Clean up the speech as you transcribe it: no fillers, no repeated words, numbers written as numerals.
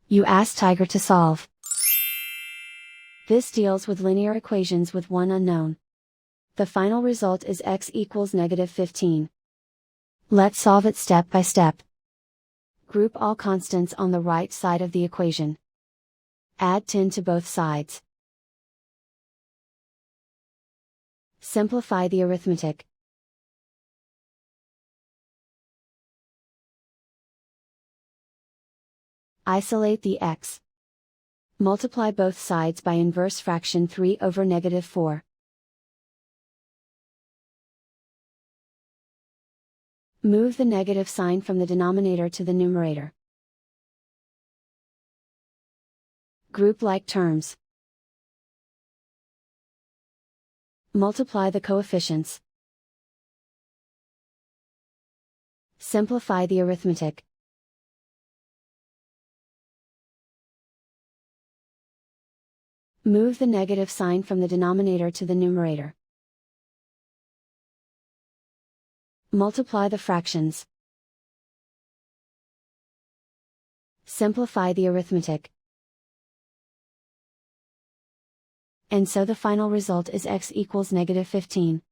You ask Tiger to solve. This deals with linear equations with one unknown. The final result is x equals -15. Let's solve it step by step. Group all constants on the right side of the equation. Add 10 to both sides. Simplify the arithmetic. Isolate the x. Multiply both sides by inverse fraction 3 over -4. Move the negative sign from the denominator to the numerator. Group like terms. Multiply the coefficients. Simplify the arithmetic. Move the negative sign from the denominator to the numerator. Multiply the fractions. Simplify the arithmetic. And so the final result is x equals -15.